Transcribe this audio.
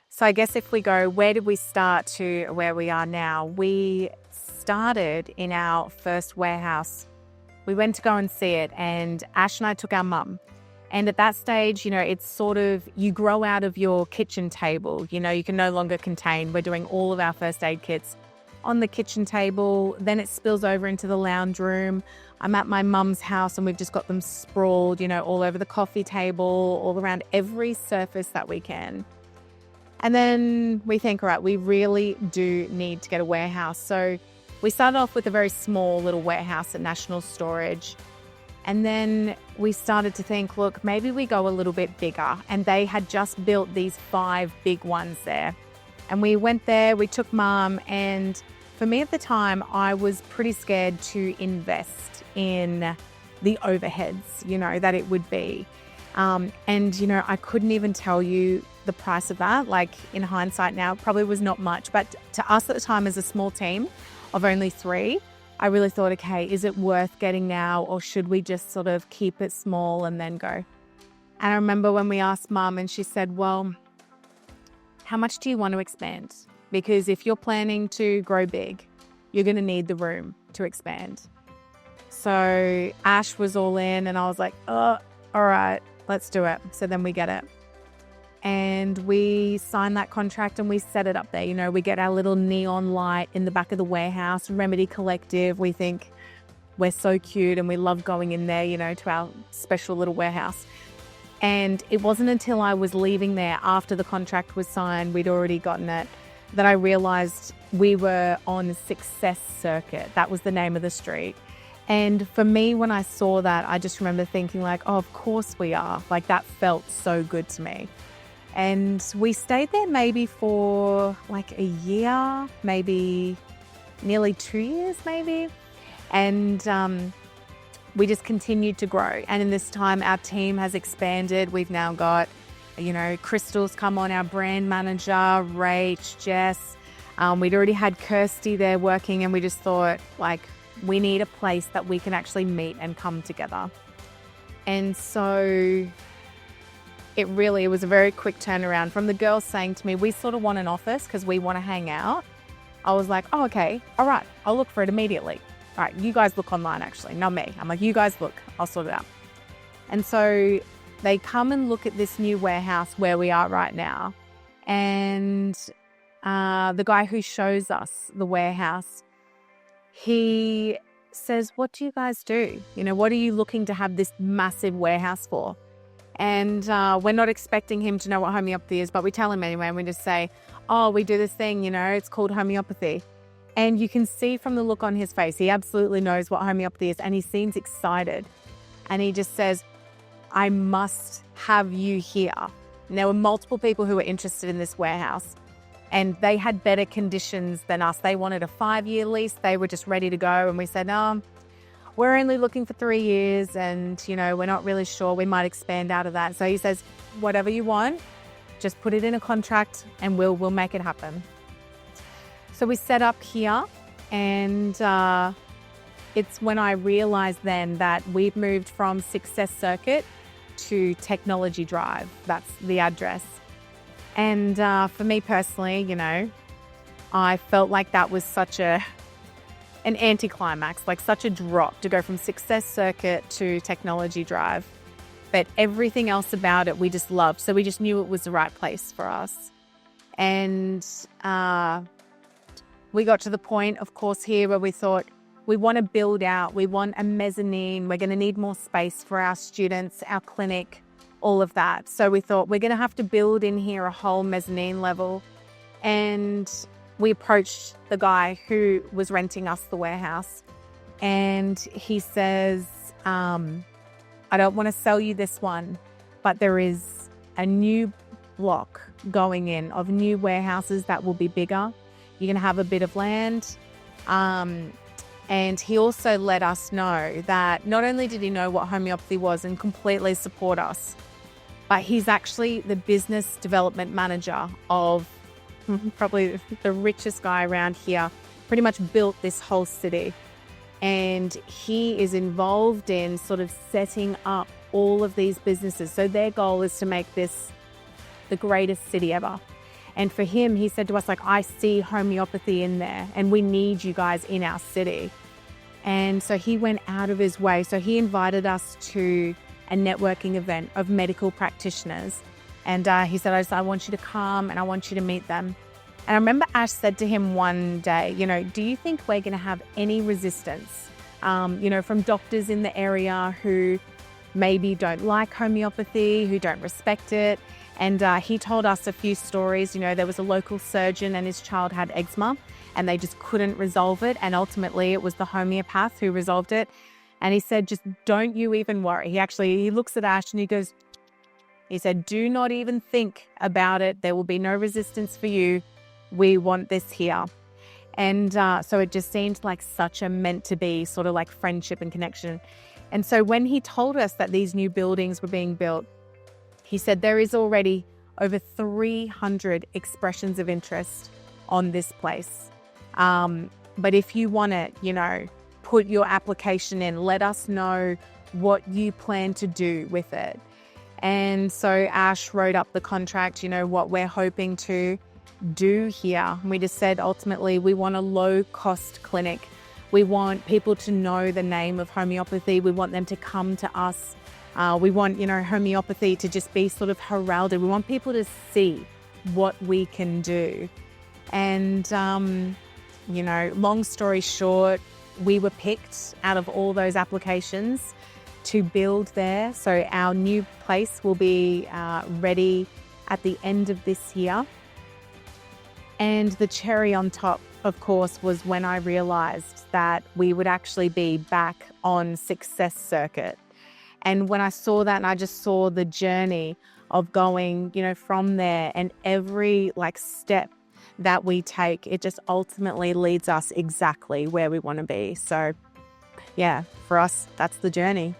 So I guess if we go, where did we start to where we are now? We started in our first warehouse. We went to go and see it, and Ash and I took our mum. And at that stage, it's sort of, you grow out of your kitchen table. You can no longer contain. We're doing all of our first aid kits on the kitchen table. Then it spills over into the lounge room. I'm at my mum's house and we've just got them sprawled, all over the coffee table, all around every surface that we can. And then we think, all right, we really do need to get a warehouse. So we started off with a very small little warehouse at National Storage. And then we started to think, look, maybe we go a little bit bigger. And they had just built these 5 big ones there. And we went there, we took Mum, and for me at the time, I was pretty scared to invest in the overheads, that it would be. And I couldn't even tell you the price of that. Like, in hindsight now, it probably was not much. But to us at the time, as a small team of only 3, I really thought, okay, is it worth getting now, or should we just sort of keep it small and then go? And I remember when we asked Mum, and she said, well, how much do you want to expand? Because if you're planning to grow big, you're going to need the room to expand. So Ash was all in, and I was like, oh, all right, let's do it. So then we get it. And we sign that contract and we set it up there. We get our little neon light in the back of the warehouse, RMDY Collective. We think we're so cute and we love going in there, to our special little warehouse. And it wasn't until I was leaving there after the contract was signed, we'd already gotten it, that I realized we were on Success Circuit. That was the name of the street. And for me, when I saw that, I just remember thinking like, oh, of course we are. Like, that felt so good to me. And we stayed there maybe for like a year, maybe nearly 2 years maybe. And we just continued to grow. And in this time, our team has expanded. We've now got, Crystal's come on, our brand manager, Rach, Jess. We'd already had Kirsty there working, and we just thought, like, we need a place that we can actually meet and come together. And so it was a very quick turnaround from the girls saying to me, we sort of want an office because we want to hang out. I was like, oh, okay, all right, I'll look for it immediately. All right, you guys look online, actually, not me. I'm like, you guys look, I'll sort it out. And so they come and look at this new warehouse where we are right now. And the guy who shows us the warehouse, he says, what do you guys do? What are you looking to have this massive warehouse for? And we're not expecting him to know what homeopathy is, but we tell him anyway, and we just say, oh, we do this thing, it's called homeopathy. And you can see from the look on his face, he absolutely knows what homeopathy is, and he seems excited. And he just says, I must have you here. And there were multiple people who were interested in this warehouse, and they had better conditions than us. They wanted a 5-year lease. They were just ready to go. And we said, no, we're only looking for 3 years, and, we're not really sure. We might expand out of that. So he says, whatever you want, just put it in a contract and we'll make it happen. So we set up here, and it's when I realized then that we've moved from Success Circuit to Technology Drive. That's the address. And for me personally, I felt like that was such an anticlimax, like such a drop to go from Success Circuit to Technology Drive. But everything else about it we just loved. So we just knew it was the right place for us. And we got to the point, of course, here where we thought, we want to build out, we want a mezzanine, we're going to need more space for our students, our clinic, all of that. So we thought we're going to have to build in here a whole mezzanine level. And we approached the guy who was renting us the warehouse, and he says, I don't want to sell you this one, but there is a new block going in of new warehouses that will be bigger. You're going to have a bit of land. And he also let us know that not only did he know what homeopathy was and completely support us, but he's actually the business development manager of probably the richest guy around here, pretty much built this whole city. And he is involved in sort of setting up all of these businesses. So their goal is to make this the greatest city ever. And for him, he said to us, like, I see homeopathy in there and we need you guys in our city. And so he went out of his way. So he invited us to a networking event of medical practitioners. And he said, I want you to come and I want you to meet them. And I remember Ash said to him one day, do you think we're going to have any resistance, from doctors in the area who maybe don't like homeopathy, who don't respect it? And he told us a few stories. There was a local surgeon and his child had eczema and they just couldn't resolve it. And ultimately it was the homeopath who resolved it. And he said, just don't you even worry. He looks at Ash and he said, do not even think about it. There will be no resistance for you. We want this here. And so it just seemed like such a meant to be sort of like friendship and connection. And so when he told us that these new buildings were being built, he said there is already over 300 expressions of interest on this place. But if you want it, put your application in, let us know what you plan to do with it. And so Ash wrote up the contract, what we're hoping to do here. We just said, ultimately, we want a low-cost clinic. We want people to know the name of homeopathy. We want them to come to us. We want, homeopathy to just be sort of heralded. We want people to see what we can do. And, long story short, we were picked out of all those applications to build there. So our new place will be ready at the end of this year. And the cherry on top, of course, was when I realized that we would actually be back on Success Circuit. And when I saw that, and I just saw the journey of going, from there, and every step that we take, it just ultimately leads us exactly where we want to be. So yeah, for us, that's the journey.